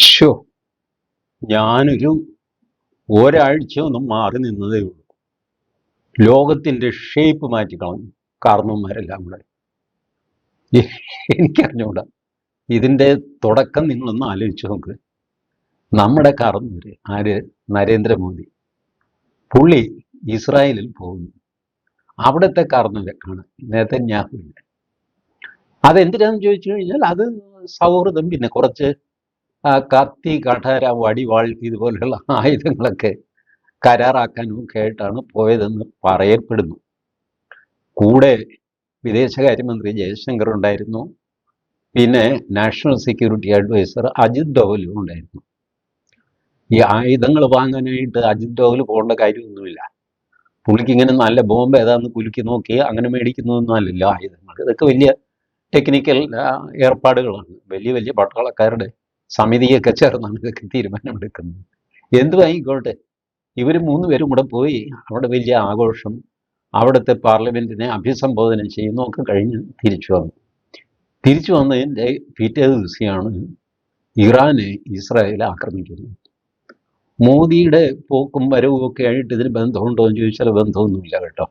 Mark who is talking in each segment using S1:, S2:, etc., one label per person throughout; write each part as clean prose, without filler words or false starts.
S1: ശോ, ഞാനൊരു ഒരാഴ്ച ഒന്നും മാറി നിന്നതേ ഉള്ളൂ. ലോകത്തിന്റെ ഷേപ്പ് മാറ്റിക്കളഞ്ഞു കാരണവന്മാരെല്ലാം കൂടെ. എനിക്കറിഞ്ഞൂടാ. ഇതിന്റെ തുടക്കം നിങ്ങളൊന്ന് ആലോചിച്ച് നോക്ക്. നമ്മുടെ കാരണവര് ആര്? നരേന്ദ്രമോദി. പുള്ളി ഇസ്രായേലിൽ പോകുന്നു. അവിടുത്തെ കാരണവരെ കാണാൻ നെതന്യാഹുവിനെ. അതെന്തിനാന്ന് ചോദിച്ചു കഴിഞ്ഞാൽ അത് സൗഹൃദം, പിന്നെ കുറച്ച് കത്തി, കഠാര, വടിവാൾ ഇതുപോലെയുള്ള ആയുധങ്ങളൊക്കെ കരാറാക്കാനും ഒക്കെ ആയിട്ടാണ് പോയതെന്ന് പറയപ്പെടുന്നു. കൂടെ വിദേശകാര്യമന്ത്രി ജയശങ്കർ ഉണ്ടായിരുന്നു. പിന്നെ നാഷണൽ സെക്യൂരിറ്റി അഡ്വൈസർ അജിത് ഡോവലും ഉണ്ടായിരുന്നു. ഈ ആയുധങ്ങൾ വാങ്ങാനായിട്ട് അജിത് ഡോവൽ പോകേണ്ട കാര്യമൊന്നുമില്ല. പുള്ളിക്ക് ഇങ്ങനെ നല്ല ബോംബ് ഏതാന്ന് കുലുക്കി നോക്കി അങ്ങനെ മേടിക്കുന്നതൊന്നും അല്ലല്ലോ ആയുധങ്ങൾ. ഇതൊക്കെ വലിയ ടെക്നിക്കൽ ഏർപ്പാടുകളാണ്. വലിയ വലിയ പട്ടാളക്കാരുടെ സമിതിയൊക്കെ ചേർന്നാണ് ഇതൊക്കെ തീരുമാനമെടുക്കുന്നത്. എന്തുമായിക്കോട്ടെ, ഇവർ മൂന്നുപേരും കൂടെ പോയി അവിടെ വലിയ ആഘോഷം, അവിടുത്തെ പാർലമെന്റിനെ അഭിസംബോധന ചെയ്യുന്നതൊക്കെ കഴിഞ്ഞ് തിരിച്ചു വന്നതിൻ്റെ പിറ്റേ ദിവസമാണ് ഇറാന് ഇസ്രായേൽ ആക്രമിക്കുന്നത്. മോദിയുടെ പോക്കും വരവും ഒക്കെ ആയിട്ട് ഇതിന് ബന്ധമുണ്ടോ എന്ന് ചോദിച്ചാൽ ബന്ധമൊന്നുമില്ല കേട്ടോ.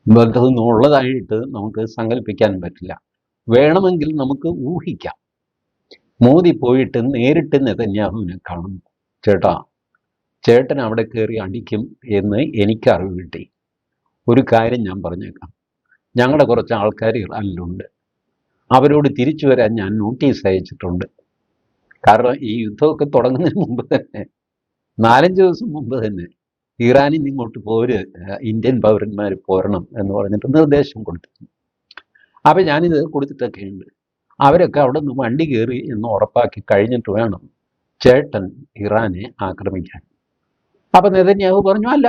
S1: ബന്ധമൊന്നും ഉള്ളതായിട്ട് നമുക്ക് സങ്കല്പിക്കാൻ പറ്റില്ല. വേണമെങ്കിൽ നമുക്ക് ഊഹിക്കാം. മോദി പോയിട്ട് നേരിട്ട് നെതന്യാഹുവിനെ കാണുന്നു. ചേട്ടൻ അവിടെ കയറി അടിക്കും എന്ന് എനിക്ക് അറിവ് കിട്ടി. ഒരു കാര്യം ഞാൻ പറഞ്ഞേക്കാം, ഞങ്ങളുടെ കുറച്ച് ആൾക്കാർ ഇറാനിലുണ്ട്. അവരോട് തിരിച്ചു വരാൻ ഞാൻ നോട്ടീസ് അയച്ചിട്ടുണ്ട്. കാരണം ഈ യുദ്ധമൊക്കെ തുടങ്ങുന്നതിന് മുമ്പ് തന്നെ, 4-5 ദിവസം മുമ്പ് തന്നെ ഇറാനിൽ നിന്ന് ഇങ്ങോട്ട് ഇന്ത്യൻ പൗരന്മാർ പോരണം എന്ന് പറഞ്ഞിട്ട് നിർദ്ദേശം കൊടുത്തിരുന്നു. അപ്പം ഞാനിത് കൊടുത്തിട്ടൊക്കെ ഉണ്ട്. അവരൊക്കെ അവിടെ നിന്ന് വണ്ടി കയറി എന്ന് ഉറപ്പാക്കി കഴിഞ്ഞിട്ട് വേണം ചേട്ടൻ ഇറാനെ ആക്രമിക്കാൻ. അപ്പം നെതന്യാഹു പറഞ്ഞു, അല്ല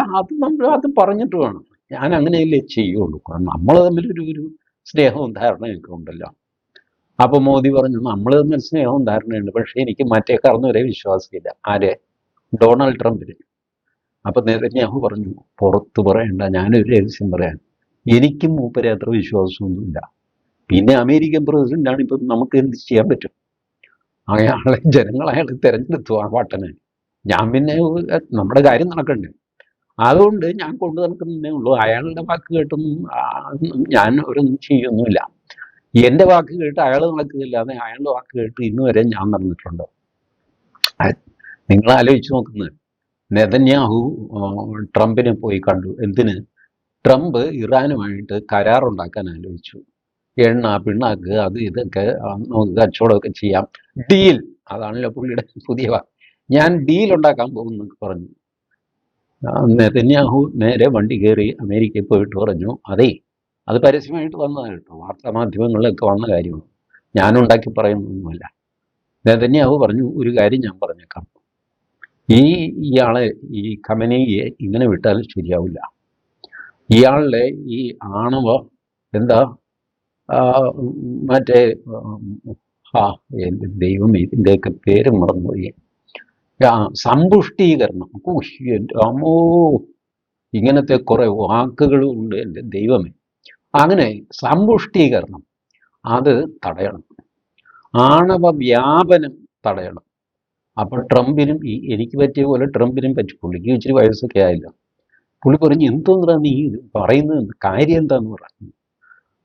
S1: അത് പറഞ്ഞിട്ട് വേണം, ഞാൻ അങ്ങനെയല്ലേ ചെയ്യുള്ളൂ, നമ്മൾ തമ്മിലൊരു സ്നേഹവും ധാരണയൊക്കെ ഉണ്ടല്ലോ. അപ്പോൾ മോദി പറഞ്ഞു, നമ്മൾ തമ്മിൽ സ്നേഹവും ധാരണയുണ്ട്, പക്ഷേ എനിക്ക് മറ്റേ കാരണവരെ വിശ്വാസമില്ല. ആരെ? ഡൊണാൾഡ് ട്രംപിന്. അപ്പം നെതന്യാഹു പറഞ്ഞു, പുറത്ത് പറയണ്ട, ഞാനൊരു രഹസ്യം പറയാൻ, എനിക്കും മൂപ്പരെ അത്ര വിശ്വാസമൊന്നുമില്ല. പിന്നെ അമേരിക്കൻ പ്രസിഡന്റാണ്, ഇപ്പം നമുക്ക് എന്ത് ചെയ്യാൻ പറ്റും? ജനങ്ങൾ അയാളെ തിരഞ്ഞെടുത്തു ആ വാട്ടനെ. ഞാൻ പിന്നെ നമ്മുടെ കാര്യം നടക്കണ്ടേ, അതുകൊണ്ട് ഞാൻ കൊണ്ടു നടക്കുന്നതേ ഉള്ളൂ. അയാളുടെ വാക്ക് കേട്ടൊന്നും ഞാൻ ഒരൊന്നും ചെയ്യൊന്നുമില്ല. എൻ്റെ വാക്ക് കേട്ട് അയാൾ നടക്കുകയില്ലാതെ അയാളുടെ വാക്ക് കേട്ട് ഇന്ന് വരെ ഞാൻ നടന്നിട്ടുണ്ടോ? നിങ്ങൾ ആലോചിച്ച് നോക്കുന്നത്. നെതന്യാഹു ട്രംപിനെ പോയി കണ്ടു. എന്തിന്? ട്രംപ് ഇറാനുമായിട്ട് കരാറുണ്ടാക്കാൻ ആലോചിച്ചു. എണ്ണ, പിണ്ണാക്ക്, അത് ഇതൊക്കെ നമുക്ക് കച്ചവടമൊക്കെ ചെയ്യാം, ഡീൽ. അതാണല്ലോ പുള്ളിയുടെ പുതിയ വാക്ക്. ഞാൻ ഡീൽ ഉണ്ടാക്കാൻ പോകുന്നൊക്കെ പറഞ്ഞു. നെതന്യാഹു നേരെ വണ്ടി കയറി അമേരിക്കയിൽ പോയിട്ട് പറഞ്ഞു, അതേ, അത് പരസ്യമായിട്ട് വന്നതാണ് കേട്ടോ, വാർത്താ മാധ്യമങ്ങളിലൊക്കെ വന്ന കാര്യമാണ്, ഞാനുണ്ടാക്കി പറയുന്നൊന്നുമല്ല. നെതന്യാഹു പറഞ്ഞു, ഒരു കാര്യം ഞാൻ പറഞ്ഞേക്കാം, ഇയാളെ, ഈ ഖമനേയിയെ ഇങ്ങനെ വിട്ടാൽ ശരിയാവില്ല. ഇയാളുടെ ഈ ആണവ മറ്റേ എൻ്റെ ദൈവം, ഇതിൻ്റെയൊക്കെ പേര് മറന്നുപോയി. സമ്പുഷ്ടീകരണം. എൻ്റെ അമ്മോ, ഇങ്ങനത്തെ കുറെ വാക്കുകളും ഉണ്ട് എൻ്റെ ദൈവമേ. അങ്ങനെ സമ്പുഷ്ടീകരണം അത് തടയണം, ആണവ വ്യാപനം തടയണം. അപ്പോൾ ട്രംപിനും എനിക്ക് പറ്റിയ പോലെ ട്രംപിനും പറ്റി. പുള്ളിക്ക് ഇച്ചിരി വയസ്സൊക്കെ ആയില്ല. പുള്ളി പറഞ്ഞു, എന്തോന്നാ നീ പറയുന്നത്, കാര്യം എന്താന്ന് പറഞ്ഞു.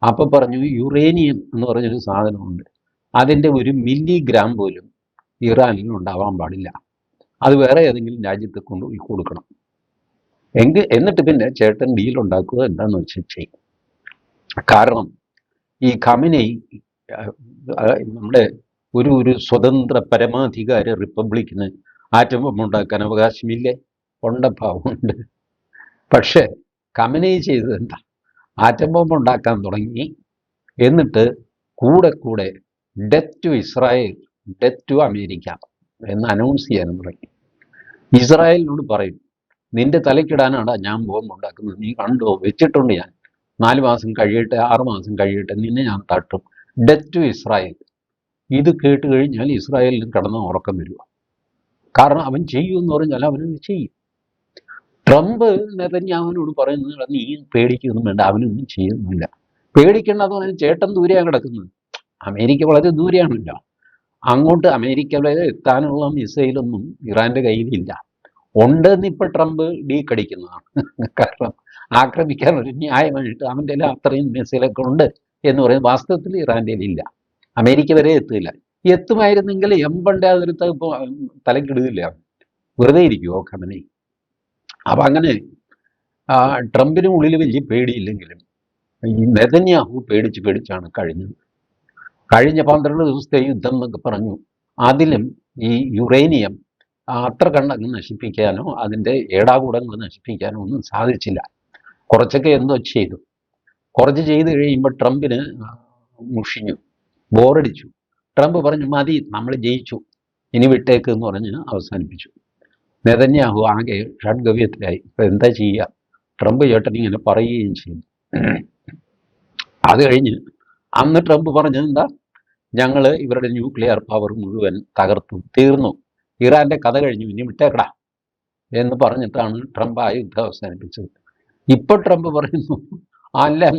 S1: അപ്പൊ പറഞ്ഞു, യുറേനിയം എന്ന് പറഞ്ഞൊരു സാധനമുണ്ട്, അതിൻ്റെ 1 മില്ലിഗ്രാം പോലും ഇറാനിൽ ഉണ്ടാവാൻ പാടില്ല, അത് വേറെ ഏതെങ്കിലും രാജ്യത്തെ കൊണ്ടുപോയി കൊടുക്കണം. എന്നിട്ട് പിന്നെ ചേട്ടൻ ഡീൽ ഉണ്ടാക്കുക എന്താന്ന് വെച്ചാൽ ചെയ്യും. കാരണം ഈ ഖമനേയി നമ്മുടെ ഒരു സ്വതന്ത്ര പരമാധികാര റിപ്പബ്ലിക്കിന് ആറ്റം ബോംബ് ഉണ്ടാക്കാൻ അവകാശമില്ലേ? ഉണ്ടപ്പാവുണ്ട്. പക്ഷേ ഖമനേയി ചെയ്തത് എന്താ? ആറ്റം ബോംബ് ഉണ്ടാക്കാൻ തുടങ്ങി. എന്നിട്ട് കൂടെ death to Israel, death to America എന്ന് അനൗൺസ് ചെയ്യാനും തുടങ്ങി. ഇസ്രായേലിനോട് പറയും, നിന്റെ തലക്കിടാനാണ് ഞാൻ ബോംബ് ഉണ്ടാക്കുന്നത്, നീ കണ്ടോ, വെച്ചിട്ടുണ്ട് ഞാൻ, 4 മാസം കഴിയട്ടെ, 6 മാസം കഴിയട്ടെ, നിന്നെ ഞാൻ തട്ടും, ഡെത്ത് ടു ഇസ്രായേൽ. ഇത് കേട്ട് കഴിഞ്ഞാൽ ഇസ്രായേലിന് കിടന്ന ഉറക്കം വരിക. കാരണം അവൻ ചെയ്യുമെന്ന് പറഞ്ഞാൽ അവനൊന്ന് ചെയ്യും. ട്രംപ് നെതന്യാഹുവിനോട് പറയുന്നത്, നീ പേടിക്കൊന്നും വേണ്ട, അവനൊന്നും ചെയ്യുന്നില്ല. പേടിക്കേണ്ടെന്ന് പറഞ്ഞാൽ ചേട്ടൻ ദൂരെയാണ് കിടക്കുന്നത്, അമേരിക്ക വളരെ ദൂരെയാണല്ലോ. അങ്ങോട്ട് അമേരിക്ക വരെ എത്താനുള്ള മിസൈലൊന്നും ഇറാന്റെ കയ്യിലില്ല. ഉണ്ടെന്ന് ഇപ്പൊ ട്രംപ് ഡീക്കടിക്കുന്നതാണ്. കാരണം ആക്രമിക്കാൻ ഒരു ന്യായമായിട്ട് അവൻ്റെ അത്രയും മിസൈലൊക്കെ ഉണ്ട് എന്ന് പറയുന്നത് വാസ്തവത്തിൽ ഇറാന്റെ ഇല്ല. അമേരിക്ക വരെ എത്തില്ല. എത്തുമായിരുന്നെങ്കിൽ എമ്പണ്ടേ അതിർത്ത് ഇപ്പോൾ തലക്കിടുകയില്ല, വെറുതെ ഇരിക്കുമോ ഖമനൈ? അപ്പം അങ്ങനെ ട്രംപിന് ഉള്ളിൽ വലിയ പേടിയില്ലെങ്കിലും ഈ നെതന്യാഹു പേടിച്ചാണ് കഴിഞ്ഞത്. കഴിഞ്ഞ 12 ദിവസത്തെ യുദ്ധം എന്നൊക്കെ പറഞ്ഞു, അതിലും ഈ യുറേനിയം അത്ര കണ്ടങ്ങ് നശിപ്പിക്കാനോ അതിൻ്റെ ഏടാകൂടങ്ങൾ നശിപ്പിക്കാനോ ഒന്നും സാധിച്ചില്ല. കുറച്ചൊക്കെ എന്തോ ചെയ്തു. കുറച്ച് ചെയ്ത് കഴിയുമ്പോൾ ട്രംപിന് മുഷിഞ്ഞു, ബോറടിച്ചു. ട്രംപ് പറഞ്ഞു മതി, നമ്മൾ ജയിച്ചു, ഇനി വിട്ടേക്ക് എന്ന് പറഞ്ഞ് അവസാനിപ്പിച്ചു. നെതന്യാഹു ആകെ ഷഡ്ഗവ്യത്തിലായി. ഇപ്പം എന്താ ചെയ്യുക? ട്രംപ് ചേട്ടൻ ഇങ്ങനെ പറയുകയും ചെയ്തു. അത് കഴിഞ്ഞ് അന്ന് ട്രംപ് പറഞ്ഞത് എന്താ? ഞങ്ങൾ ഇവരുടെ ന്യൂക്ലിയർ പവർ മുഴുവൻ തകർത്തു, തീർന്നു, ഇറാന്റെ കഥ കഴിഞ്ഞു, ഇനി വിട്ടേക്കടാ എന്ന് പറഞ്ഞിട്ടാണ് ട്രംപ് ആ യുദ്ധം അവസാനിപ്പിച്ചത്. ഇപ്പൊ ട്രംപ് പറയുന്നു അല്ല,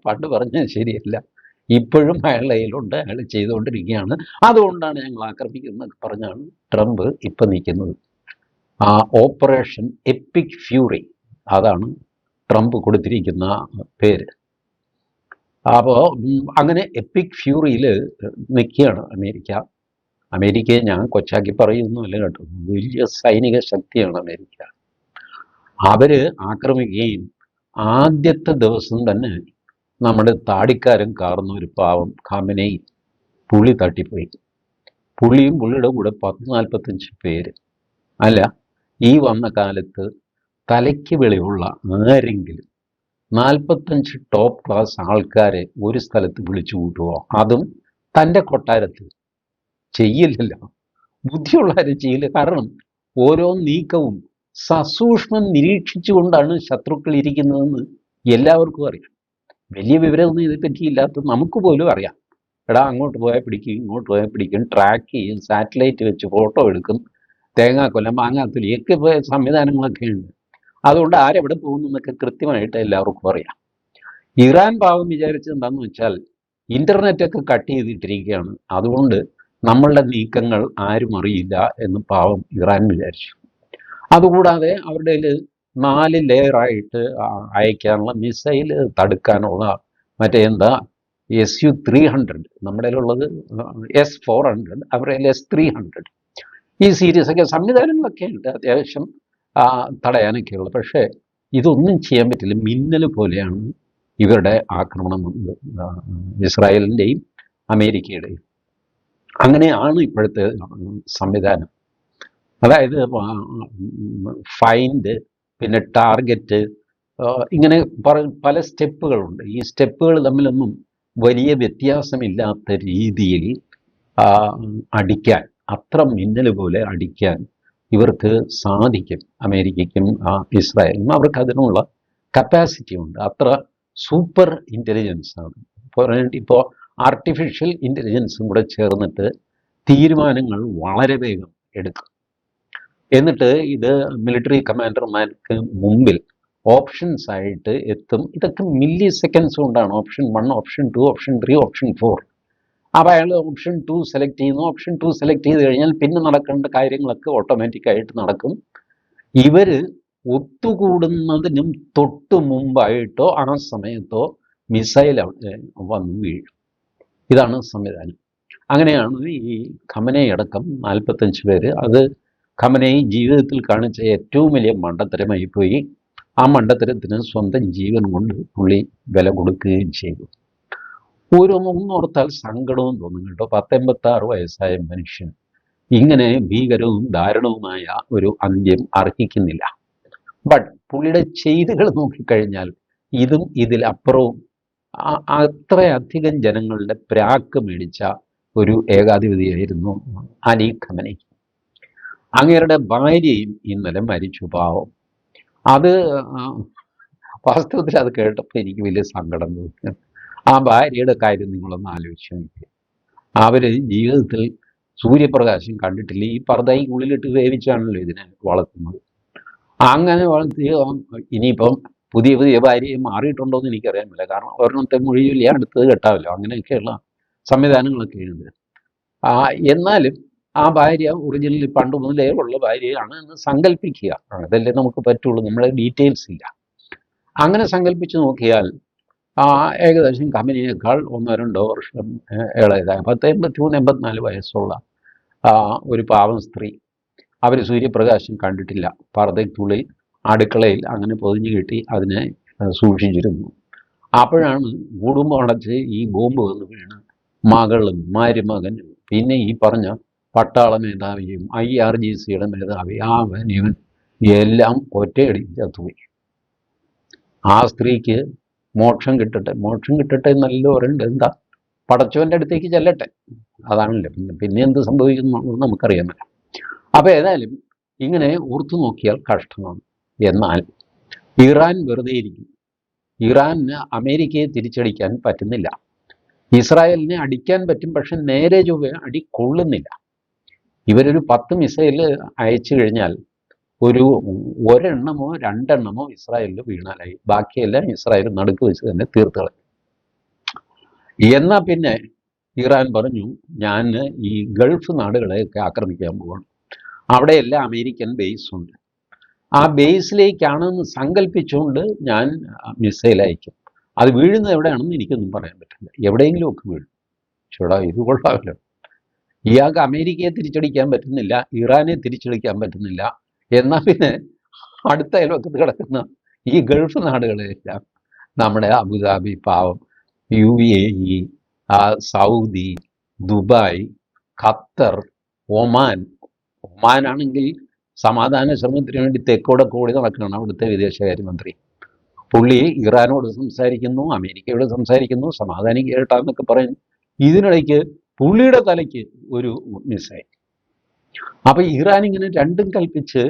S1: പണ്ട് പറഞ്ഞത് ശരിയല്ല, ഇപ്പോഴും അയാളുടെ കയ്യിലുണ്ട്, അയാൾ ചെയ്തുകൊണ്ടിരിക്കുകയാണ്, അതുകൊണ്ടാണ് ഞങ്ങൾ ആക്രമിക്കുന്നത് പറഞ്ഞാണ് ട്രംപ് ഇപ്പൊ നിൽക്കുന്നത്. ആ ഓപ്പറേഷൻ എപ്പിക് ഫ്യൂറി, അതാണ് ട്രംപ് കൊടുത്തിരിക്കുന്ന പേര്. അപ്പോൾ അങ്ങനെ എപ്പിക് ഫ്യൂറിയിൽ നിൽക്കുകയാണ് അമേരിക്ക. അമേരിക്കയെ ഞാൻ കൊച്ചാക്കി പറയുന്നല്ല കേട്ടോ, വലിയ സൈനിക ശക്തിയാണ് അമേരിക്ക. അവര് ആക്രമിക്കുകയും ആദ്യത്തെ ദിവസം തന്നെ നമ്മുടെ താടിക്കാരൻ കാർന്ന ഒരു പാവം ഖാമനൈ പുള്ളി തട്ടിപ്പോയി. പുള്ളിയും പുള്ളിയുടെ കൂടെ 10-45 പേര്. അല്ല, ഈ വന്ന കാലത്ത് തലയ്ക്ക് വെളിവുള്ള ആരെങ്കിലും 45 ടോപ്പ് ക്ലാസ് ആൾക്കാരെ ഒരു സ്ഥലത്ത് വിളിച്ചു കൂട്ടുമോ? അതും തൻ്റെ കൊട്ടാരത്തിൽ ചെയ്യില്ലല്ലോ. ബുദ്ധിയുള്ളവരെ ചെയ്യില്ല. കാരണം ഓരോ നീക്കവും സസൂക്ഷ്മം നിരീക്ഷിച്ചുകൊണ്ടാണ് ശത്രുക്കൾ ഇരിക്കുന്നതെന്ന് എല്ലാവർക്കും അറിയാം. വലിയ വിവരമൊന്നും ഇതേപ്പറ്റി ഇല്ലാത്ത നമുക്ക് പോലും അറിയാം. എടാ, അങ്ങോട്ട് പോയാൽ പിടിക്കും, ഇങ്ങോട്ട് പോയാൽ പിടിക്കും, ട്രാക്ക് ചെയ്യും, സാറ്റലൈറ്റ് വെച്ച് ഫോട്ടോ എടുക്കും, തേങ്ങാക്കൊല്ലം മാങ്ങാത്തൊലിയൊക്കെ സംവിധാനങ്ങളൊക്കെ ഉണ്ട്. അതുകൊണ്ട് ആരെവിടെ പോകുന്നു എന്നൊക്കെ കൃത്യമായിട്ട് എല്ലാവർക്കും അറിയാം. ഇറാൻ പാവം വിചാരിച്ചത് എന്താണെന്ന് വെച്ചാൽ ഇന്റർനെറ്റൊക്കെ കട്ട് ചെയ്തിട്ടിരിക്കുകയാണ്, അതുകൊണ്ട് നമ്മളുടെ നീക്കങ്ങൾ ആരും അറിയില്ല എന്ന് പാവം ഇറാൻ വിചാരിച്ചു. അതുകൂടാതെ അവരുടെ 4 ലെയറായിട്ട് അയക്കാനുള്ള മിസൈൽ തടുക്കാനുള്ള മറ്റേ എന്താ SU-300, നമ്മുടെ ഉള്ളത് S-400, അവരുടെ S-300, ഈ സീരീസൊക്കെ സംവിധാനങ്ങളൊക്കെ ഉണ്ട് അത്യാവശ്യം തടയാനൊക്കെയുള്ളത്. പക്ഷേ ഇതൊന്നും ചെയ്യാൻ പറ്റില്ല. മിന്നൽ പോലെയാണ് ഇവരുടെ ആക്രമണം, ഇസ്രായേലിൻ്റെയും അമേരിക്കയുടെയും. അങ്ങനെയാണ് ഇപ്പോഴത്തെ സംവിധാനം. അതായത് ഫൈൻഡ്, പിന്നെ ടാർഗറ്റ്, ഇങ്ങനെ പല സ്റ്റെപ്പുകളുണ്ട്. ഈ സ്റ്റെപ്പുകൾ തമ്മിലൊന്നും വലിയ വ്യത്യാസമില്ലാത്ത രീതിയിൽ അടിക്കാൻ, അത്ര മിന്നൽ പോലെ അടിക്കാൻ ഇവർക്ക് സാധിക്കും. അമേരിക്കയ്ക്കും ഇസ്രായേലിനും അവർക്ക് അതിനുള്ള കപ്പാസിറ്റി ഉണ്ട്. അത്ര സൂപ്പർ ഇൻ്റലിജൻസ് ആണ്. ഇപ്പോൾ ആർട്ടിഫിഷ്യൽ ഇൻ്റലിജൻസും കൂടെ ചേർന്നിട്ട് തീരുമാനങ്ങൾ വളരെ വേഗം എടുക്കും. എന്നിട്ട് ഇത് മിലിറ്ററി കമാൻഡർമാർക്ക് മുമ്പിൽ ഓപ്ഷൻസ് ആയിട്ട് എത്തും. ഇതൊക്കെ മില്ലി സെക്കൻഡ്സ് കൊണ്ടാണ്. Option 1, option 2, option 3, option 4. അപ്പോൾ അയാൾ ഓപ്ഷൻ 2 സെലക്ട് ചെയ്യുന്നു. ഓപ്ഷൻ 2 സെലക്ട് ചെയ്ത് കഴിഞ്ഞാൽ പിന്നെ നടക്കേണ്ട കാര്യങ്ങളൊക്കെ ഓട്ടോമാറ്റിക്കായിട്ട് നടക്കും. ഇവർ ഒത്തുകൂടുന്നതിനും തൊട്ടു മുമ്പായിട്ടോ ആ സമയത്തോ മിസൈൽ വന്ന് വീഴും. ഇതാണ് സംവിധാനം. അങ്ങനെയാണ് ഈ ഖമനൈ അടക്കം 45 പേര്. അത് ഖമനൈ ജീവിതത്തിൽ കാണിച്ച ഏറ്റവും വലിയ മണ്ടത്തരമായി പോയി. ആ മണ്ടത്തരത്തിന് സ്വന്തം ജീവൻ കൊണ്ട് പുള്ളി വില കൊടുക്കുകയും ചെയ്തു. ഒന്നോർത്താൽ സങ്കടവും തോന്നും കേട്ടോ. 86 വയസ്സായ മനുഷ്യൻ ഇങ്ങനെ ഭീകരവും ദാരുണവുമായ ഒരു അന്ത്യം അർഹിക്കുന്നില്ല. ബട്ട് പുള്ളിയുടെ ചെയ്തികൾ നോക്കിക്കഴിഞ്ഞാൽ ഇതും ഇതിലപ്പുറവും അത്രയധികം ജനങ്ങളുടെ പ്രാക്ക് മേടിച്ച ഒരു ഏകാധിപതിയായിരുന്നു അലി ഖമനൈ. അങ്ങേരുടെ ഭാര്യയും ഇന്നലെ മരിച്ചു, പാവം. അത് വാസ്തവത്തിൽ അത് കേട്ടപ്പോൾ എനിക്ക് വലിയ സങ്കടം തോന്നി. ആ ഭാര്യയുടെ കാര്യം നിങ്ങളൊന്ന് ആലോചിച്ച് നോക്കുക. അവർ ജീവിതത്തിൽ സൂര്യപ്രകാശം കണ്ടിട്ടില്ല. ഈ പർദ്ദയ്ക്കുള്ളിലിട്ട് വേവിച്ചാണല്ലോ ഇതിനെ വളർത്തുന്നത്. അങ്ങനെ വളർത്തി ഇനിയിപ്പം പുതിയ ഭാര്യയെ മാറിയിട്ടുണ്ടോ എന്ന് എനിക്കറിയാൻ പറ്റില്ല. കാരണം ഒരെണ്ണത്തെ മൊഴിയില്ല, അടുത്തത് കെട്ടാമല്ലോ. അങ്ങനെയൊക്കെയുള്ള സംവിധാനങ്ങളൊക്കെ ഉണ്ട്. ആ, എന്നാലും ആ ഭാര്യ ഒറിജിനലി പണ്ട് മുതലേ ഉള്ള ഭാര്യയാണ് എന്ന് സങ്കല്പിക്കുക. അതല്ലേ നമുക്ക് പറ്റുള്ളൂ, നമ്മളെ ഡീറ്റെയിൽസ് ഇല്ല. അങ്ങനെ സങ്കല്പിച്ച് നോക്കിയാൽ ഏകദേശം കമ്പനിയേക്കാൾ 1-2 വർഷം ഇളയതായ 83-84 വയസ്സുള്ള ആ, ഒരു പാവം സ്ത്രീ. അവർ സൂര്യപ്രകാശം കണ്ടിട്ടില്ല, പർദ്ദയ്ക്കുള്ളിൽ അടുക്കളയിൽ അങ്ങനെ പൊതിഞ്ഞു കെട്ടി അതിനെ സൂക്ഷിച്ചിരുന്നു. അപ്പോഴാണ് കുടുംബം അടച്ച് ഈ ബോംബ് വന്ന് വീണ് മകളും മരുമകനും പിന്നെ ഈ പറഞ്ഞ പട്ടാള മേധാവിയും IRGCയുടെ മേധാവി അവൻ ഇവൻ എല്ലാം ഒറ്റയടി ചത്തുപോയി. ആ സ്ത്രീക്ക് മോക്ഷം കിട്ടട്ടെ, മോക്ഷം കിട്ടട്ടെ എന്നല്ല പറയുന്നത്. എന്താ, പടച്ചവൻ്റെ അടുത്തേക്ക് ചെല്ലട്ടെ, അതാണല്ലോ. പിന്നെ എന്ത് സംഭവിക്കുന്നു നമുക്കറിയാമല്ലോ. അപ്പോൾ ഏതായാലും ഇങ്ങനെ ഓർത്തു നോക്കിയാൽ കഷ്ടമാണ്. എന്നാൽ ഇറാൻ വെറുതെ ഇരിക്കും. ഇറാന് അമേരിക്കയെ തിരിച്ചടിക്കാൻ പറ്റുന്നില്ല. ഇസ്രായേലിനെ അടിക്കാൻ പറ്റും, പക്ഷെ നേരെ ചൊവ്വേ അടി കൊള്ളുന്നില്ല. ഇവരൊരു 10 മിസൈൽ അയച്ചു കഴിഞ്ഞാൽ ഒരെണ്ണമോ 2 എണ്ണമോ ഇസ്രായേലിൽ വീണാലായി, ബാക്കിയെല്ലാം ഇസ്രായേൽ നടുക്ക് വെച്ച് തന്നെ തീർത്തുകളയും. എന്നാൽ പിന്നെ ഇറാൻ പറഞ്ഞു, ഞാൻ ഈ ഗൾഫ് നാടുകളെയൊക്കെ ആക്രമിക്കാൻ പോവാണ്, അവിടെയെല്ലാം അമേരിക്കൻ ബേസ് ഉണ്ട്, ആ ബേസിലേക്കാണെന്ന് സങ്കല്പിച്ചുകൊണ്ട് ഞാൻ മിസൈൽ അയക്കും. അത് വീഴുന്നത് എവിടെയാണെന്ന് എനിക്കൊന്നും പറയാൻ പറ്റില്ല, എവിടെയെങ്കിലും ഒക്കെ വീഴും. ചേടാ, ഇത് കൊള്ളാമല്ലോ. ഇയാൾക്ക് അമേരിക്കയെ തിരിച്ചടിക്കാൻ പറ്റുന്നില്ല, ഇറാനെ തിരിച്ചടിക്കാൻ പറ്റുന്നില്ല, എന്നാൽ പിന്നെ അടുത്ത അയൽവക്കത്ത് കിടക്കുന്ന ഈ ഗൾഫ് നാടുകളെല്ലാം, നമ്മുടെ അബുദാബി, പാവം UAE, സൗദി, ദുബായ്, ഖത്തർ, ഒമാനാണെങ്കിൽ സമാധാന ശ്രമത്തിന് വേണ്ടി തെക്കോടെ കൂടി നടക്കുകയാണ് അവിടുത്തെ വിദേശകാര്യമന്ത്രി. പുള്ളി ഇറാനോട് സംസാരിക്കുന്നു, അമേരിക്കയോട് സംസാരിക്കുന്നു, സമാധാനിക്കേട്ടാന്നൊക്കെ പറയും. ഇതിനിടയ്ക്ക് പുള്ളിയുടെ തലയ്ക്ക് ഒരു മിസൈൽ. അപ്പം ഇറാൻ ഇങ്ങനെ രണ്ടും കൽപ്പിച്ച്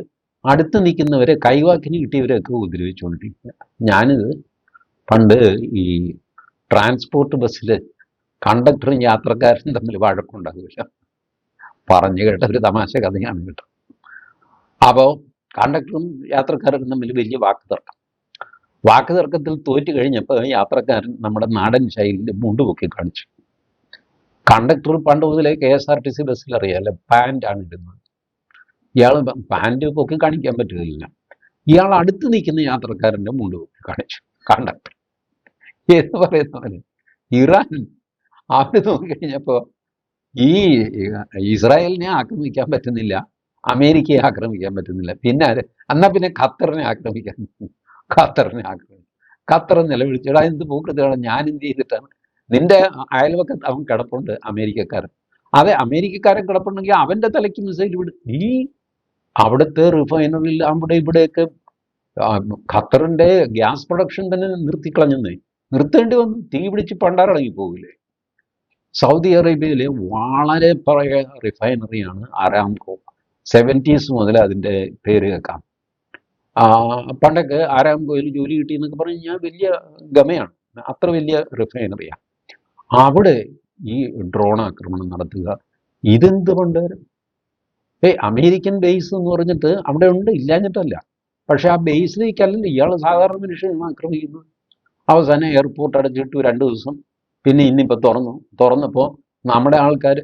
S1: അടുത്ത് നിൽക്കുന്നവരെ, കൈവാക്കിന് കിട്ടിയവരെയൊക്കെ ഉപദ്രവിച്ചുകൊണ്ടിരിക്കുക. ഞാനിത് പണ്ട് ഈ ട്രാൻസ്പോർട്ട് ബസ്സിൽ കണ്ടക്ടറും യാത്രക്കാരനും തമ്മിൽ വഴക്കുണ്ടാകില്ല, പറഞ്ഞു കേട്ട ഒരു തമാശ കഥയാണ് കേട്ടോ. അപ്പോൾ കണ്ടക്ടറും യാത്രക്കാരും തമ്മിൽ വലിയ വാക്ക് തർക്കത്തിൽ തോറ്റു കഴിഞ്ഞപ്പോൾ യാത്രക്കാരൻ നമ്മുടെ നാടൻ ശൈലിയിൽ മുണ്ടുപൊക്കി കാണിച്ചു. കണ്ടക്ടർ പണ്ട് മുതലേ KSRTC ബസ്സിൽ അറിയാമല്ലോ, പാൻ്റാണ് ഇടുന്നത്. ഇയാൾ പാൻറ് പൊക്കി കാണിക്കാൻ പറ്റുകയില്ല. ഇയാൾ അടുത്ത് നിൽക്കുന്ന യാത്രക്കാരൻ്റെ മുണ്ട് പൊക്കി കാണിച്ചു കണ്ടക്ടർ. എന്ന് പറയുന്നവന് ഇറാൻ അവർ നോക്കിക്കഴിഞ്ഞപ്പോൾ ഈ ഇസ്രായേലിനെ ആക്രമിക്കാൻ പറ്റുന്നില്ല, അമേരിക്കയെ ആക്രമിക്കാൻ പറ്റുന്നില്ല, പിന്നെ എന്നാൽ പിന്നെ ഖത്തറിനെ ആക്രമിക്കാൻ ഖത്തർ നിലവിളിച്ചടാ, എന്ത് പൂക്കൃതിയാണ്, ഞാൻ എന്ത് ചെയ്തിട്ടാണ്? നിന്റെ അയൽവക്കത്ത് അവൻ കിടപ്പുണ്ട്, അമേരിക്കക്കാരൻ. അതെ, അമേരിക്കക്കാരൻ കിടപ്പുണ്ടെങ്കിൽ അവൻ്റെ തലയ്ക്ക് മിസൈൽ വിടും. ഈ അവിടുത്തെ റിഫൈനറിയിൽ അവിടെ ഇവിടെയൊക്കെ ഖത്തറിൻ്റെ ഗ്യാസ് പ്രൊഡക്ഷൻ തന്നെ നിർത്തിക്കളഞ്ഞെന്നേ, നിർത്തേണ്ടി വന്നു. തീ പിടിച്ച് പണ്ടാറടങ്ങി പോകില്ലേ. സൗദി അറേബ്യയിലെ വളരെ പഴയ റിഫൈനറിയാണ് ആരാംകോ. 70s മുതൽ അതിൻ്റെ പേര് കേൾക്കാം. പണ്ടൊക്കെ ആരാംകോയിൽ ജോലി കിട്ടി എന്നൊക്കെ പറഞ്ഞു കഴിഞ്ഞാൽ വലിയ ഗമയാണ്, അത്ര വലിയ റിഫൈനറിയാണ്. അവിടെ ഈ ഡ്രോൺ ആക്രമണം നടത്തുക, ഇതെന്തുകൊണ്ട്? അമേരിക്കൻ ബേസ് എന്ന് പറഞ്ഞിട്ട് അവിടെ ഉണ്ട്, ഇല്ലാഞ്ഞിട്ടല്ല. പക്ഷെ ആ ബേസിലേക്കല്ലല്ലോ ഇയാൾ സാധാരണ മനുഷ്യനാണ് ആക്രമിക്കുന്നത്. അവസാനം എയർപോർട്ട് അടച്ചിട്ടു 2 ദിവസം. പിന്നെ ഇന്നിപ്പോൾ തുറന്നപ്പോൾ നമ്മുടെ ആൾക്കാർ,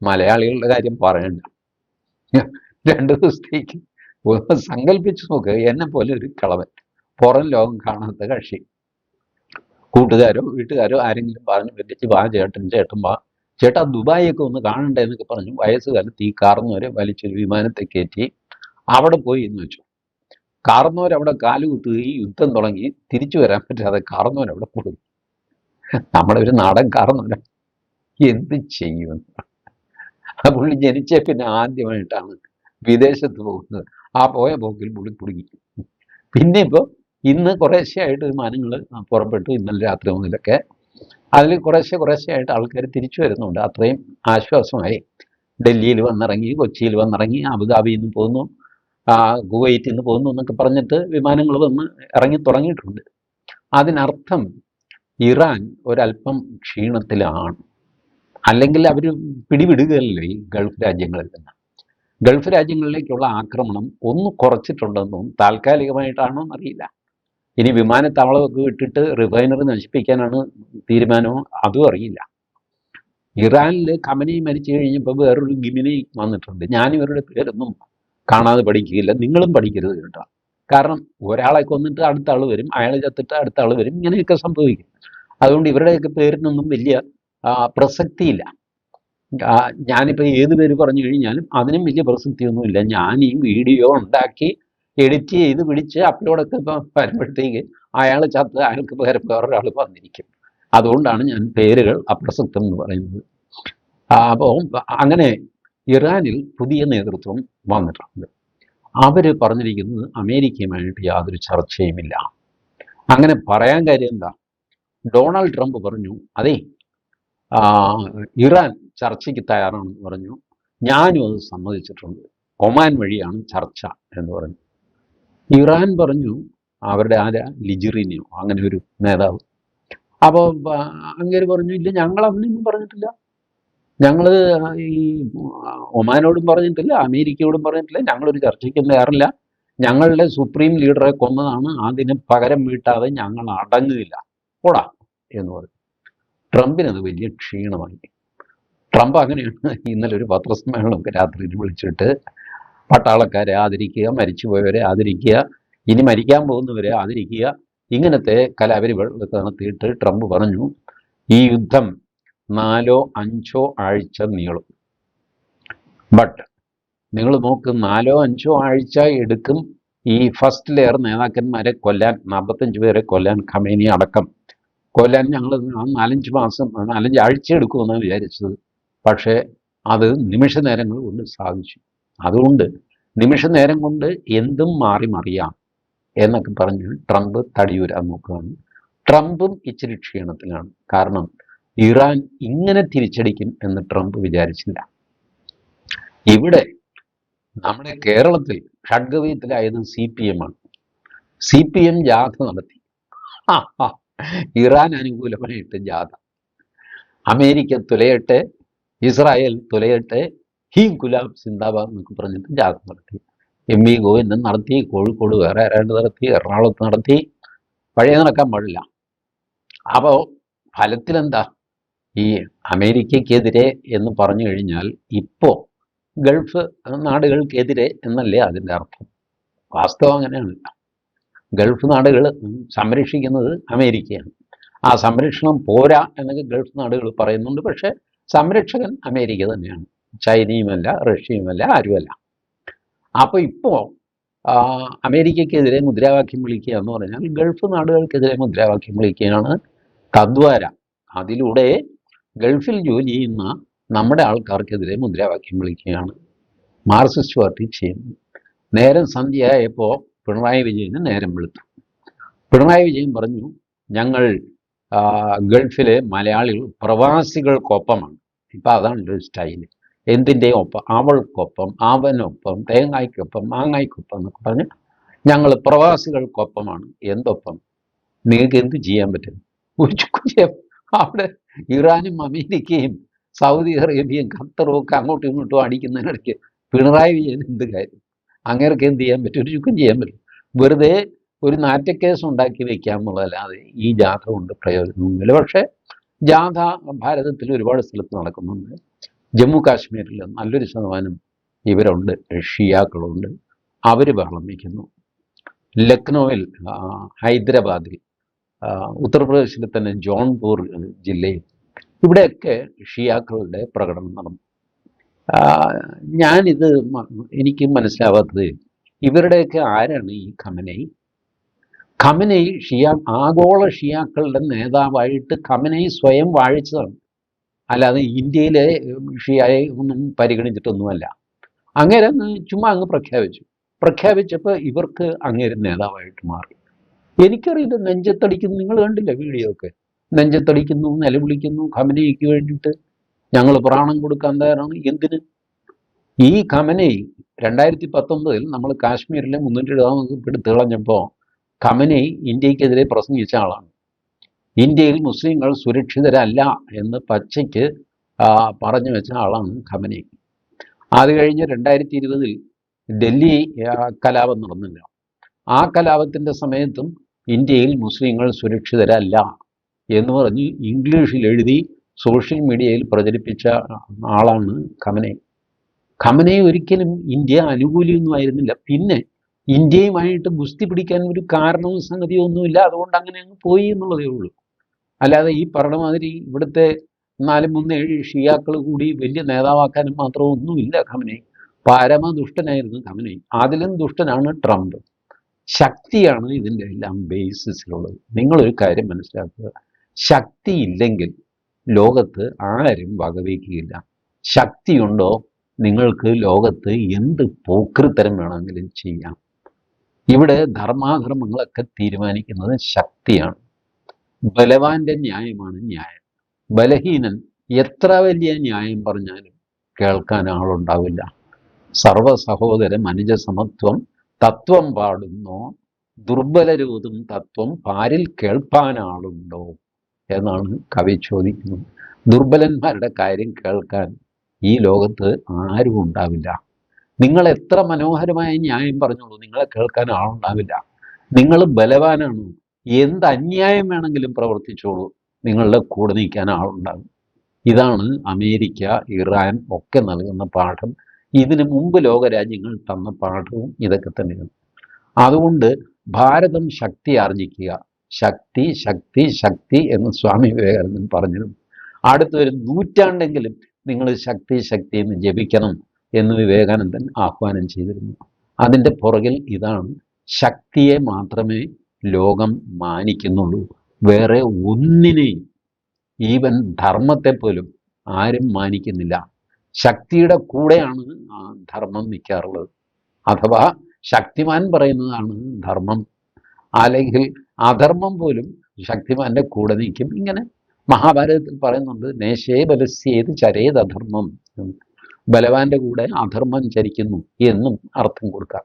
S1: മലയാളികളുടെ കാര്യം പറയണ്ട, 2 ദിവസത്തേക്ക് സങ്കല്പിച്ച് നോക്കുക. എന്നെ പോലെ ഒരു കളവൻ, പുറം ലോകം കാണാത്ത കക്ഷി, കൂട്ടുകാരോ വീട്ടുകാരോ ആരെങ്കിലും പറഞ്ഞു പറ്റിച്ച്, വാ ചേട്ടൻ വാ ചേട്ടാ, ദുബായിയൊക്കെ ഒന്ന് കാണണ്ടേ എന്നൊക്കെ പറഞ്ഞു വയസ്സുകാലത്ത് ഈ കാർന്നവരെ വലിച്ചൊരു വിമാനത്തെ കയറ്റി അവിടെ പോയി എന്ന് വെച്ചു. കാർന്നവരവിടെ കാലുകുത്തുകയും യുദ്ധം തുടങ്ങി, തിരിച്ചു വരാൻ പറ്റാതെ കാർന്നവരവിടെ കൊടുക്കും. നമ്മുടെ ഒരു നാടൻ കാർന്നവരെ എന്ത് ചെയ്യുമെന്ന്. പുള്ളി ജനിച്ച പിന്നെ ആദ്യമായിട്ടാണ് വിദേശത്ത് പോകുന്നത്. ആ പോയ പോക്കിൽ പുള്ളി കുടുങ്ങി. പിന്നെ ഇപ്പോൾ ഇന്ന് കുറേശ്ശെയായിട്ട് വിമാനങ്ങൾ പുറപ്പെട്ടു, ഇന്നലെ രാത്രി മുതലൊക്കെ. അതിൽ കുറേശ്ശെയായിട്ട് ആൾക്കാർ തിരിച്ചു വരുന്നുണ്ട്. അത്രയും ആശ്വാസമായി. ഡൽഹിയിൽ വന്നിറങ്ങി, കൊച്ചിയിൽ വന്നിറങ്ങി, അബുദാബിയിൽ നിന്ന് പോകുന്നു, കുവൈറ്റിൽ നിന്ന് പോകുന്നു എന്നൊക്കെ പറഞ്ഞിട്ട് വിമാനങ്ങൾ വന്ന് ഇറങ്ങി തുടങ്ങിയിട്ടുണ്ട്. അതിനർത്ഥം ഇറാൻ ഒരല്പം ക്ഷീണത്തിലാണ്. അല്ലെങ്കിൽ അവർ പിടിവിടുകയല്ലേ ഈ ഗൾഫ് രാജ്യങ്ങളിൽ നിന്ന്. ഗൾഫ് രാജ്യങ്ങളിലേക്കുള്ള ആക്രമണം ഒന്ന് കുറച്ചിട്ടുണ്ടെന്നും താൽക്കാലികമായിട്ടാണോ എന്നറിയില്ല. ഇനി വിമാനത്താവളമൊക്കെ വിട്ടിട്ട് റിഫൈനറി നശിപ്പിക്കാനാണ് തീരുമാനമോ അതും അറിയില്ല. ഇറാനിൽ ഖമനി മരിച്ചു കഴിഞ്ഞപ്പോൾ വേറൊരു ഗിമിനി വന്നിട്ടുണ്ട്. ഞാൻ ഇവരുടെ പേരൊന്നും കാണാതെ പഠിക്കുകയില്ല, നിങ്ങളും പഠിക്കരുത് കേട്ടോ. കാരണം ഒരാളെ കൊന്നിട്ട് അടുത്ത ആൾ വരും, അയാൾ ചത്തിട്ട് അടുത്ത ആൾ വരും, ഇങ്ങനെയൊക്കെ സംഭവിക്കും. അതുകൊണ്ട് ഇവരുടെയൊക്കെ പേരിനൊന്നും വലിയ പ്രസക്തിയില്ല. ഞാനിപ്പോൾ ഏത് പേര് പറഞ്ഞു കഴിഞ്ഞാലും അതിനും വലിയ പ്രസക്തിയൊന്നുമില്ല. ഞാൻ ഈ വീഡിയോ ഉണ്ടാക്കി എഡിറ്റ് ചെയ്ത് പിടിച്ച് അപ്ലോഡൊക്കെ വരുമ്പോഴത്തേക്ക് അയാൾ ചത്ത് അയാൾക്ക് പകരം വേറൊരാൾ വന്നിരിക്കും. അതുകൊണ്ടാണ് ഞാൻ പേരുകൾ അപ്രസക്തം എന്ന് പറയുന്നത്. അപ്പോൾ അങ്ങനെ ഇറാനിൽ പുതിയ നേതൃത്വം വന്നിട്ടുണ്ട്. അവർ പറഞ്ഞിരിക്കുന്നത് അമേരിക്കയുമായിട്ട് യാതൊരു ചർച്ചയുമില്ല. അങ്ങനെ പറയാൻ കാര്യം എന്താ? ഡൊണാൾഡ് ട്രംപ് പറഞ്ഞു, അതെ ഇറാൻ ചർച്ചയ്ക്ക് തയ്യാറാണെന്ന് പറഞ്ഞു. ഞാനും അത് സമ്മതിച്ചിട്ടുണ്ട്, ഒമാൻ വഴിയാണ് ചർച്ച എന്ന് പറഞ്ഞു. ഇറാൻ പറഞ്ഞു, അവരുടെ ലിജിറിനിയോ അങ്ങനെ ഒരു നേതാവ്. അപ്പോൾ അങ്ങേര് പറഞ്ഞു, ഇല്ല ഞങ്ങൾ അങ്ങനെയൊന്നും പറഞ്ഞിട്ടില്ല, ഞങ്ങൾ ഈ ഒമാനോടും പറഞ്ഞിട്ടില്ല, അമേരിക്കയോടും പറഞ്ഞിട്ടില്ല, ഞങ്ങളൊരു ചർച്ചയ്ക്കും തയ്യാറില്ല, ഞങ്ങളുടെ സുപ്രീം ലീഡറെ കൊന്നതാണ്, അതിന് പകരം വീട്ടാതെ ഞങ്ങൾ അടങ്ങുകയില്ല, പോടാ എന്ന് പറഞ്ഞു. ട്രംപിനത് വലിയ ക്ഷീണമായി. ട്രംപ് അങ്ങനെയാണ് ഇന്നലെ ഒരു പത്രസമ്മേളനമൊക്കെ രാത്രിയിൽ വിളിച്ചിട്ട് പട്ടാളക്കാരെ ആദരിക്കുക, മരിച്ചുപോയവരെ ആദരിക്കുക, ഇനി മരിക്കാൻ പോകുന്നവരെ ആദരിക്കുക, ഇങ്ങനത്തെ കലാപരിപാടികളൊക്കെ നടത്തിയിട്ട് ട്രംപ് പറഞ്ഞു, ഈ യുദ്ധം 4-5 ആഴ്ച നീളും. ബട്ട് നിങ്ങൾ നോക്ക്, 4-5 ആഴ്ച എടുക്കും ഈ ഫസ്റ്റ് ലെയർ നേതാക്കന്മാരെ കൊല്ലാൻ, 45 പേരെ കൊല്ലാൻ, ഖമേനി അടക്കം കൊല്ലാൻ ഞങ്ങൾ 4-5 മാസം 4-5 ആഴ്ച എടുക്കുമെന്നാണ് വിചാരിച്ചത്. പക്ഷേ അത് നിമിഷ നേരങ്ങൾ കൊണ്ട് സാധിച്ചു. അതുകൊണ്ട് നിമിഷ നേരം കൊണ്ട് എന്തും മാറി മറിയാം എന്നൊക്കെ പറഞ്ഞ് ട്രംപ് തടിയൂരാൻ നോക്കുകയാണ്. ട്രംപും ഇച്ചിരി ക്ഷീണത്തിലാണ്. കാരണം ഇറാൻ ഇങ്ങനെ തിരിച്ചടിക്കും എന്ന് ട്രംപ് വിചാരിച്ചില്ല. ഇവിടെ നമ്മുടെ കേരളത്തിൽ ഷഡ്ഗവീയത്തിലായത് CPM ആണ്. CPM ജാഥ നടത്തി, ഇറാൻ അനുകൂലമായിട്ട് ജാഥ. അമേരിക്ക തുലയട്ടെ, ഇസ്രായേൽ തുലയട്ടെ, ഹീ ഗുലാബ് സിന്ദാബാദ് എന്നൊക്കെ പറഞ്ഞിട്ട് ജാഥ നടത്തി. MV ഗോവിന്ദൻ നടത്തി, കോഴിക്കോട് വേറെ ആരാണ്ട് നടത്തി, എറണാകുളത്ത് നടത്തി. പഴയ നടക്കാൻ പാടില്ല. അപ്പോൾ ഫലത്തിലെന്താ? ഈ അമേരിക്കയ്ക്കെതിരെ എന്ന് പറഞ്ഞു കഴിഞ്ഞാൽ ഇപ്പോൾ ഗൾഫ് നാടുകൾക്കെതിരെ എന്നല്ലേ അതിൻ്റെ അർത്ഥം. വാസ്തവം അങ്ങനെയാണ്. ഗൾഫ് നാടുകൾ സംരക്ഷിക്കുന്നത് അമേരിക്കയാണ്. ആ സംരക്ഷണം പോരാ എന്നൊക്കെ ഗൾഫ് നാടുകൾ പറയുന്നുണ്ട്. പക്ഷേ സംരക്ഷകൻ അമേരിക്ക തന്നെയാണ്, ചൈനയുമല്ല, റഷ്യയുമല്ല, ആരുമല്ല. അപ്പോൾ ഇപ്പോൾ അമേരിക്കയ്ക്കെതിരെ മുദ്രാവാക്യം വിളിക്കുക എന്ന് പറഞ്ഞാൽ ഗൾഫ് നാടുകൾക്കെതിരെ മുദ്രാവാക്യം വിളിക്കുകയാണ്. തദ്വാര അതിലൂടെ ഗൾഫിൽ ജോലി ചെയ്യുന്ന നമ്മുടെ ആൾക്കാർക്കെതിരെ മുദ്രാവാക്യം വിളിക്കുകയാണ് മാർക്സിസ്റ്റ് പാർട്ടി ചെയ്യുന്നത്. നേരം സന്ധ്യയായപ്പോൾ പിണറായി വിജയന് നേരം വെളുത്തു. പിണറായി വിജയൻ പറഞ്ഞു, ഞങ്ങൾ ഗൾഫിലെ മലയാളികൾ പ്രവാസികൾക്കൊപ്പമാണ്. ഇപ്പം അതാണ് ഒരു സ്റ്റൈല്. എന്തിൻ്റെ ഒപ്പം? അവൾക്കൊപ്പം, അവനൊപ്പം, തേങ്ങായ്ക്കൊപ്പം, മാങ്ങായ്ക്കൊപ്പം എന്നൊക്കെ പറഞ്ഞ് ഞങ്ങൾ പ്രവാസികൾക്കൊപ്പമാണ്. എന്തൊപ്പം? നിങ്ങൾക്ക് എന്ത് ചെയ്യാൻ പറ്റും? ഒരു ചുക്കും. അവിടെ ഇറാനും അമേരിക്കയും സൗദി അറേബ്യയും ഖത്തറും ഒക്കെ അങ്ങോട്ടും ഇങ്ങോട്ടും അടിക്കുന്നതിനിടയ്ക്ക് പിണറായി വിജയൻ എന്ത് കാര്യം? അങ്ങേർക്ക് എന്ത് ചെയ്യാൻ പറ്റും? ഒരു ചുക്കും ചെയ്യാൻ പറ്റും. വെറുതെ ഒരു നാറ്റക്കേസ് ഉണ്ടാക്കി വെക്കാമെന്നുള്ളതല്ലാതെ ഈ ജാഥ കൊണ്ട് പ്രയോജനമൊന്നുമില്ല. പക്ഷേ ജാഥ ഭാരതത്തിൽ ഒരുപാട് സ്ഥലത്ത് നടക്കുന്നുണ്ട്. ജമ്മു കാശ്മീരിൽ നല്ലൊരു ശതമാനം ഇവരുണ്ട്, ഷിയാക്കളുണ്ട്. അവർ ബഹളം വയ്ക്കുന്നു. ലക്നൗവിൽ, ഹൈദരാബാദിൽ, ഉത്തർപ്രദേശിൽ തന്നെ ജോൺപൂർ ജില്ലയിൽ ഇവിടെയൊക്കെ ഷിയാക്കളുടെ പ്രകടനം നടന്നു. ഞാനിത് എനിക്ക് മനസ്സിലാവാത്തത്, ഇവരുടെയൊക്കെ ആരാണ് ഈ ഖമനൈ? ഖമനൈ ആഗോള ഷിയാക്കളുടെ നേതാവായിട്ട് ഖമനൈ സ്വയം വാഴിച്ചതാണ്, അല്ലാതെ ഇന്ത്യയിലെ ഷിയായെ ഒന്നും പരിഗണിച്ചിട്ടൊന്നുമല്ല. അങ്ങേരെ ചുമ്മാ അങ്ങ് പ്രഖ്യാപിച്ചപ്പോൾ ഇവർക്ക് അങ്ങേര് നേതാവായിട്ട് മാറി. എനിക്കറിയില്ല, നെഞ്ചത്തടിക്കുന്നു. നിങ്ങൾ കണ്ടില്ല വീഡിയോ ഒക്കെ? നെഞ്ചത്തടിക്കുന്നു, നിലവിളിക്കുന്നു ഖമനൈക്ക് വേണ്ടിയിട്ട്. ഞങ്ങൾ പ്രാണം കൊടുക്കാൻ തയ്യാറാണ്. എന്തിന്? ഈ ഖമനൈ 2019 നമ്മൾ കാശ്മീരിലെ 370 എടുത്തു കളഞ്ഞപ്പോൾ ഖമനൈ ഇന്ത്യക്കെതിരെ പ്രസംഗിച്ച ആളാണ്. ഇന്ത്യയിൽ മുസ്ലിങ്ങൾ സുരക്ഷിതരല്ല എന്ന് പച്ചയ്ക്ക് പറഞ്ഞു വെച്ച ആളാണ് ഖമനൈ. അത് കഴിഞ്ഞ് 2020 ഡൽഹി കലാപം നടന്നില്ല. ആ കലാപത്തിൻ്റെ സമയത്തും ഇന്ത്യയിൽ മുസ്ലിങ്ങൾ സുരക്ഷിതരല്ല എന്ന് പറഞ്ഞ് ഇംഗ്ലീഷിൽ എഴുതി സോഷ്യൽ മീഡിയയിൽ പ്രചരിപ്പിച്ച ആളാണ് ഖമനൈ. ഖമനൈ ഒരിക്കലും ഇന്ത്യ അനുകൂലിയൊന്നും ആയിരുന്നില്ല. പിന്നെ ഇന്ത്യയുമായിട്ട് ഗുസ്തി പിടിക്കാൻ ഒരു കാരണവും സംഗതിയോ ഒന്നുമില്ല, അതുകൊണ്ട് അങ്ങനെ അങ്ങ് പോയി എന്നുള്ളതേ ഉള്ളൂ. അല്ലാതെ ഈ പറഞ്ഞ മാതിരി ഇവിടുത്തെ 4-3-7 ഷിയാക്കൾ കൂടി വലിയ നേതാവാക്കാനും മാത്രം ഒന്നുമില്ല ഖമനൈ. പരമദുഷ്ടനായിരുന്നു ഖമനൈ. അതിലും ദുഷ്ടനാണ് ട്രംപ്. ശക്തിയാണ് ഇതിൻ്റെ എല്ലാം ബേസിസിലുള്ളത്. നിങ്ങളൊരു കാര്യം മനസ്സിലാക്കുക, ശക്തി ഇല്ലെങ്കിൽ ലോകത്ത് ആരും വകവയ്ക്കുകയില്ല. ശക്തിയുണ്ടോ നിങ്ങൾക്ക് ലോകത്ത് എന്ത് പോക്കൃത്തരം വേണമെങ്കിലും ചെയ്യാം. ഇവിടെ ധർമാധർമ്മങ്ങളൊക്കെ തീരുമാനിക്കുന്നത് ശക്തിയാണ്. ബലവാന്റെ ന്യായമാണ് ന്യായം. ബലഹീനൻ എത്ര വലിയ ന്യായം പറഞ്ഞാലും കേൾക്കാൻ ആളുണ്ടാവില്ല. സർവ സഹോദര മനുജ സമത്വം തത്വം പാടുന്നോ ദുർബലരോതും തത്വം പാരിൽ കേൾപ്പാൻ ആളുണ്ടോ എന്നാണ് കവി ചോദിക്കുന്നത്. ദുർബലന്മാരുടെ കാര്യം കേൾക്കാൻ ഈ ലോകത്ത് ആരും ഉണ്ടാവില്ല. നിങ്ങൾ എത്ര മനോഹരമായ ന്യായം പറഞ്ഞോളൂ, നിങ്ങളെ കേൾക്കാൻ ആളുണ്ടാവില്ല. നിങ്ങൾ ബലവാനാണ്, എന്ത് അന്യായം വേണമെങ്കിലും പ്രവർത്തിച്ചോളൂ, നിങ്ങളുടെ കൂടെ നിൽക്കാൻ ആളുണ്ടാകും. ഇതാണ് അമേരിക്ക, ഇറാൻ ഒക്കെ നൽകുന്ന പാഠം. ഇതിനു മുമ്പ് ലോകരാജ്യങ്ങൾ തന്ന പാഠവും ഇതൊക്കെ തന്നെയാണ്. അതുകൊണ്ട് ഭാരതം ശക്തി ആർജിക്കുക. ശക്തി ശക്തി ശക്തി എന്ന് സ്വാമി വിവേകാനന്ദൻ പറഞ്ഞിരുന്നു. അടുത്തൊരു നൂറ്റാണ്ടെങ്കിലും നിങ്ങൾ ശക്തി ശക്തി എന്ന് ജപിക്കണം എന്ന് വിവേകാനന്ദൻ ആഹ്വാനം ചെയ്തിരുന്നു. അതിൻ്റെ പുറകിൽ ഇതാണ്, ശക്തിയെ മാത്രമേ ലോകം മാനിക്കുന്നുള്ളൂ, വേറെ ഒന്നിനെയും, ഈവൻ ധർമ്മത്തെ പോലും ആരും മാനിക്കുന്നില്ല. ശക്തിയുടെ കൂടെയാണ് ധർമ്മം നിൽക്കാറുള്ളത്. അഥവാ ശക്തിമാൻ പറയുന്നതാണ് ധർമ്മം, അല്ലെങ്കിൽ അധർമ്മം പോലും ശക്തിമാന്റെ കൂടെ നിൽക്കും. ഇങ്ങനെ മഹാഭാരതത്തിൽ പറയുന്നുണ്ട്, നേശേ ബലസ്യേത് ചരേത് അധർമ്മം, ബലവാന്റെ കൂടെ അധർമ്മം ചരിക്കുന്നു എന്നും അർത്ഥം കൊടുക്കാം.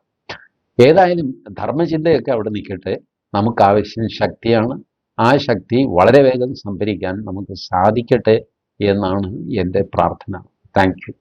S1: ഏതായാലും ധർമ്മചിന്തയൊക്കെ അവിടെ നിൽക്കട്ടെ. നമുക്ക് ആവശ്യം ശക്തിയാണ്. ആ ശക്തി വളരെ വേഗം സംഭരിക്കാൻ നമുക്ക് സാധിക്കട്ടെ എന്നാണ് എൻ്റെ പ്രാർത്ഥന. Thank you.